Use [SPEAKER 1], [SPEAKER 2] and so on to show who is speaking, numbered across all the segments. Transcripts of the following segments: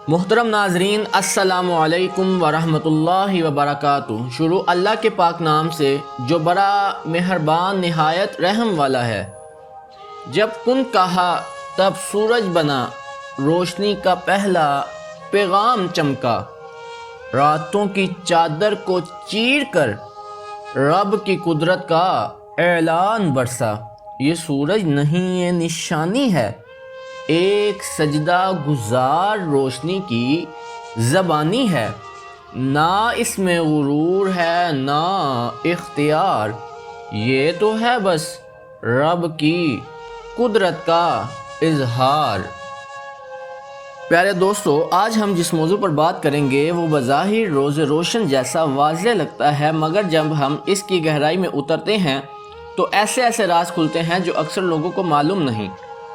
[SPEAKER 1] محترم ناظرین، السلام علیکم ورحمۃ اللہ وبرکاتہ۔ شروع اللہ کے پاک نام سے جو بڑا مہربان نہایت رحم والا ہے۔ جب کن کہا تب سورج بنا، روشنی کا پہلا پیغام چمکا، راتوں کی چادر کو چیر کر رب کی قدرت کا اعلان برسا۔ یہ سورج نہیں، یہ نشانی ہے، ایک سجدہ گزار روشنی کی زبانی ہے، نہ اس میں غرور ہے نہ اختیار، یہ تو ہے بس رب کی قدرت کا اظہار۔ پیارے دوستو، آج ہم جس موضوع پر بات کریں گے وہ بظاہر روز روشن جیسا واضح لگتا ہے، مگر جب ہم اس کی گہرائی میں اترتے ہیں تو ایسے راز کھلتے ہیں جو اکثر لوگوں کو معلوم نہیں۔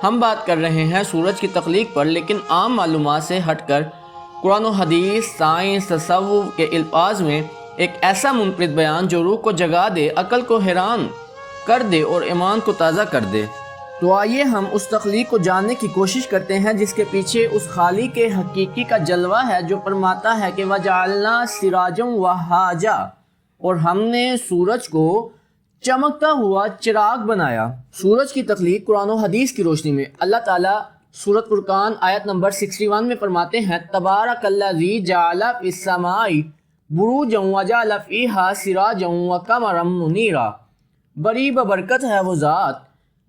[SPEAKER 1] ہم بات کر رہے ہیں سورج کی تخلیق پر، لیکن عام معلومات سے ہٹ کر قرآن و حدیث، سائنس، تصوف کے الفاظ میں ایک ایسا منفرد بیان جو روح کو جگا دے، عقل کو حیران کر دے اور ایمان کو تازہ کر دے۔ تو آئیے ہم اس تخلیق کو جاننے کی کوشش کرتے ہیں جس کے پیچھے اس خالق کے حقیقی کا جلوہ ہے جو فرماتا ہے کہ وَجَعَلْنَا سِرَاجًا وَهَّاجًا، اور ہم نے سورج کو چمکتا ہوا چراغ بنایا۔ سورج کی تخلیق قرآن و حدیث کی روشنی میں اللہ تعالیٰ سورۃ فرقان آیت نمبر 61 میں فرماتے ہیں تبارک الذی جعل فی السماء بروجا وجعل فیہا سراجا وقمرا منیرا، بڑی ببرکت ہے وہ ذات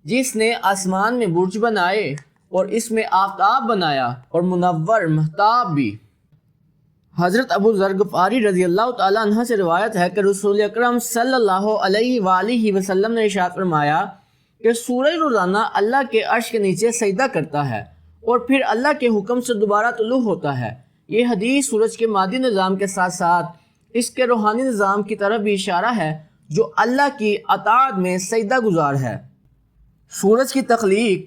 [SPEAKER 1] جس نے آسمان میں برج بنائے اور اس میں آفتاب بنایا اور منور مہتاب بھی۔ حضرت ابو ذر غفاری رضی اللہ تعالیٰ عنہ سے روایت ہے کہ رسول اکرم صلی اللہ علیہ وآلہ وسلم نے ارشاد فرمایا کہ سورج روزانہ اللہ کے عرش کے نیچے سجدہ کرتا ہے اور پھر اللہ کے حکم سے دوبارہ طلوع ہوتا ہے۔ یہ حدیث سورج کے مادی نظام کے ساتھ ساتھ اس کے روحانی نظام کی طرف بھی اشارہ ہے جو اللہ کی اطاعت میں سجدہ گزار ہے۔ سورج کی تخلیق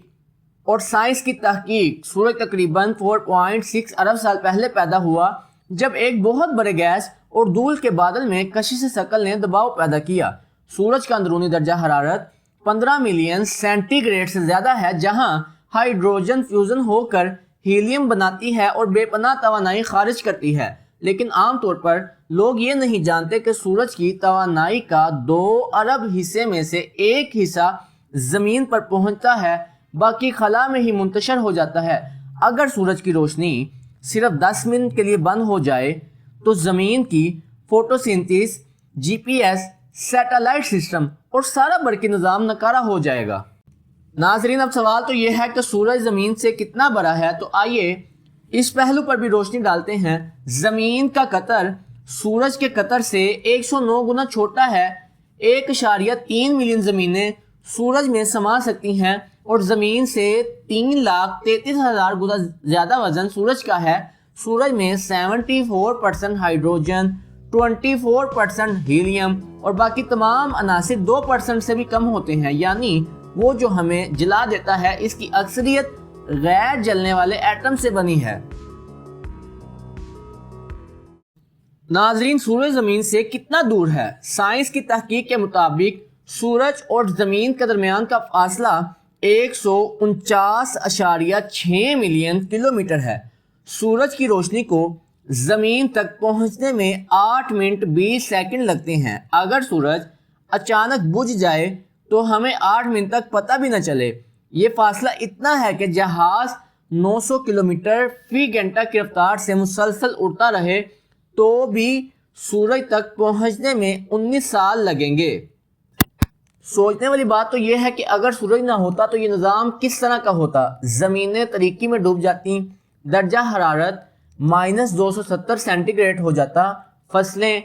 [SPEAKER 1] اور سائنس کی تحقیق۔ سورج تقریباً 4.6 ارب سال پہلے پیدا ہوا جب ایک بہت بڑے گیس اور دھول کے بادل میں کشش ثقل نے دباؤ پیدا کیا۔ سورج کا اندرونی درجہ حرارت 15 ملین سینٹی گریڈ سے زیادہ ہے، جہاں ہائیڈروجن فیوژن ہو کر ہیلیم بناتی ہے اور بے پناہ توانائی خارج کرتی ہے۔ لیکن عام طور پر لوگ یہ نہیں جانتے کہ سورج کی توانائی کا 2 ارب حصے میں سے 1 حصہ زمین پر پہنچتا ہے، باقی خلا میں ہی منتشر ہو جاتا ہے۔ اگر سورج کی روشنی صرف 10 منٹ کے لیے بند ہو جائے تو زمین کی فوٹوسنتھسس، جی پی ایس، سیٹلائٹ سسٹم اور سارا برقی نظام ناکارہ ہو جائے گا۔ ناظرین، اب سوال تو یہ ہے کہ سورج زمین سے کتنا بڑا ہے، تو آئیے اس پہلو پر بھی روشنی ڈالتے ہیں۔ زمین کا قطر سورج کے قطر سے 109 گنا چھوٹا ہے۔ 1.3 ملین زمینیں سورج میں سما سکتی ہیں اور زمین سے 3,33,000 گنا زیادہ وزن سورج کا ہے۔ سورج میں 74% ہائیڈروجن، 24% ہیلیم اور باقی تمام عناصر 2% سے بھی کم ہوتے ہیں، یعنی وہ جو ہمیں جلا دیتا ہے اس کی اکثریت غیر جلنے والے ایٹم سے بنی ہے۔ ناظرین، سورج زمین سے کتنا دور ہے؟ سائنس کی تحقیق کے مطابق سورج اور زمین کے درمیان کا فاصلہ 149.6 ملین کلومیٹر ہے۔ سورج کی روشنی کو زمین تک پہنچنے میں 8 منٹ 20 سیکنڈ لگتے ہیں۔ اگر سورج اچانک بجھ جائے تو ہمیں 8 منٹ تک پتہ بھی نہ چلے۔ یہ فاصلہ اتنا ہے کہ جہاز 900 کلومیٹر فی گھنٹہ کی رفتار سے مسلسل اڑتا رہے تو بھی سورج تک پہنچنے میں 19 سال لگیں گے۔ سوچنے والی بات تو یہ ہے کہ اگر سورج نہ ہوتا تو یہ نظام کس طرح کا ہوتا؟ زمینیں تاریکی میں ڈوب جاتی، درجہ حرارت -270 سینٹی گریڈ ہو جاتا، فصلیں،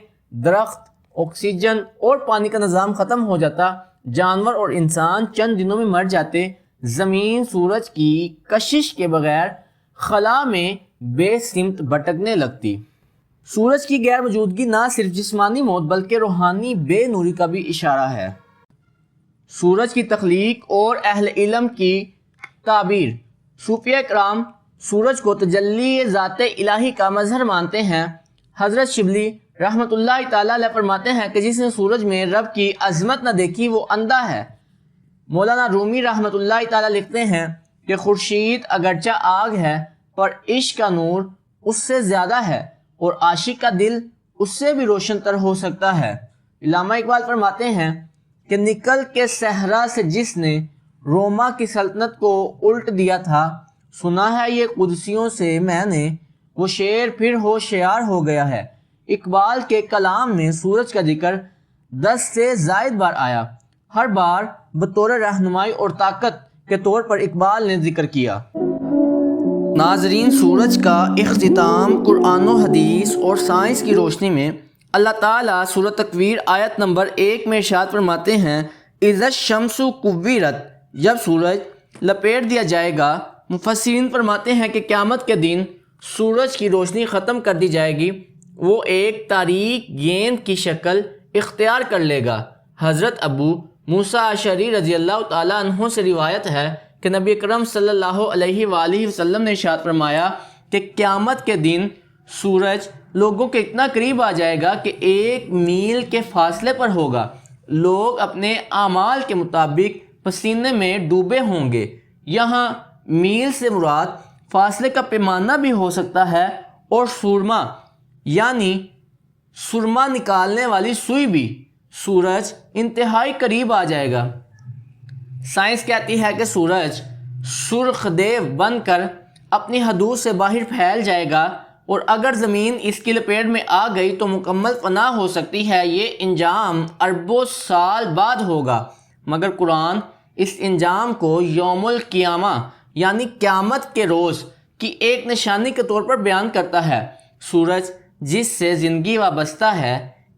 [SPEAKER 1] درخت، آکسیجن اور پانی کا نظام ختم ہو جاتا، جانور اور انسان چند دنوں میں مر جاتے۔ زمین سورج کی کشش کے بغیر خلا میں بے سمت بھٹکنے لگتی۔ سورج کی غیر موجودگی نہ صرف جسمانی موت بلکہ روحانی بے نوری کا بھی اشارہ ہے۔ سورج کی تخلیق اور اہل علم کی تعبیر۔ صوفیہ کرام سورج کو تجلی ذات الہی کا مظہر مانتے ہیں۔ حضرت شبلی رحمۃ اللہ تعالیٰ علیہ فرماتے ہیں کہ جس نے سورج میں رب کی عظمت نہ دیکھی وہ اندھا ہے۔ مولانا رومی رحمۃ اللہ تعالیٰ لکھتے ہیں کہ خورشید اگرچہ آگ ہے پر عشق کا نور اس سے زیادہ ہے اور عاشق کا دل اس سے بھی روشن تر ہو سکتا ہے۔ علامہ اقبال فرماتے ہیں کہ نکل کے صحرا سے جس نے روما کی سلطنت کو الٹ دیا تھا، سنا ہے یہ قدسیوں سے میں نے، وہ شعر پھر ہوشیار ہو گیا ہے۔ اقبال کے کلام میں سورج کا ذکر 10 سے زائد بار آیا، ہر بار بطور رہنمائی اور طاقت کے طور پر اقبال نے ذکر کیا۔ ناظرین، سورج کا اختتام قرآن و حدیث اور سائنس کی روشنی میں اللہ تعالیٰ سورۃ تکویر آیت نمبر 1 میں ارشاد فرماتے ہیں، اذا الشمس کوورت، جب سورج لپیٹ دیا جائے گا۔ مفسرین فرماتے ہیں کہ قیامت کے دن سورج کی روشنی ختم کر دی جائے گی، وہ ایک تاریک گیند کی شکل اختیار کر لے گا۔ حضرت ابو موسیٰ اشعری رضی اللہ تعالیٰ عنہ سے روایت ہے کہ نبی اکرم صلی اللہ علیہ وآلہ وسلم نے ارشاد فرمایا کہ قیامت کے دن سورج لوگوں کے اتنا قریب آ جائے گا کہ 1 میل کے فاصلے پر ہوگا۔ لوگ اپنے اعمال کے مطابق پسینے میں ڈوبے ہوں گے۔ یہاں میل سے مراد فاصلے کا پیمانہ بھی ہو سکتا ہے اور سورما یعنی سرما نکالنے والی سوئی بھی۔ سورج انتہائی قریب آ جائے گا۔ سائنس کہتی ہے کہ سورج سرخ دیو بن کر اپنی حدود سے باہر پھیل جائے گا اور اگر زمین اس کی لپیٹ میں آ گئی تو مکمل فنا ہو سکتی ہے۔ یہ انجام اربوں سال بعد ہوگا، مگر قرآن اس انجام کو یوم القیامہ یعنی قیامت کے روز کی ایک نشانی کے طور پر بیان کرتا ہے۔ سورج جس سے زندگی وابستہ ہے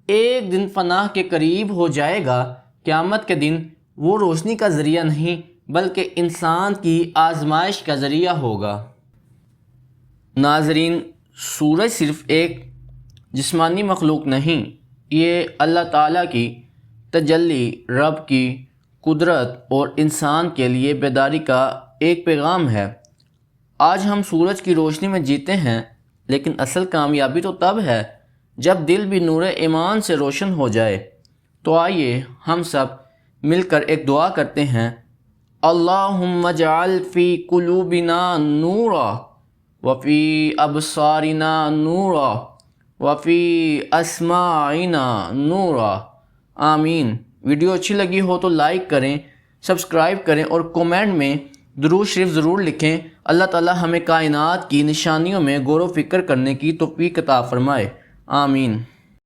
[SPEAKER 1] ایک دن فنا کے قریب ہو جائے گا۔ قیامت کے دن وہ روشنی کا ذریعہ نہیں بلکہ انسان کی آزمائش کا ذریعہ ہوگا۔ ناظرین، سورج صرف ایک جسمانی مخلوق نہیں، یہ اللہ تعالیٰ کی تجلی، رب کی قدرت اور انسان کے لیے بیداری کا ایک پیغام ہے۔ آج ہم سورج کی روشنی میں جیتے ہیں، لیکن اصل کامیابی تو تب ہے جب دل بھی نور ایمان سے روشن ہو جائے۔ تو آئیے ہم سب مل کر ایک دعا کرتے ہیں، اللہم اجعل فی قلوبنا نورا وفی ابصارنا نورا وفی اسماعنا نورا، آمین۔ ویڈیو اچھی لگی ہو تو لائک کریں، سبسکرائب کریں اور کومنٹ میں درود شریف ضرور لکھیں۔ اللہ تعالی ہمیں کائنات کی نشانیوں میں غور و فکر کرنے کی توفیق عطا فرمائے، آمین۔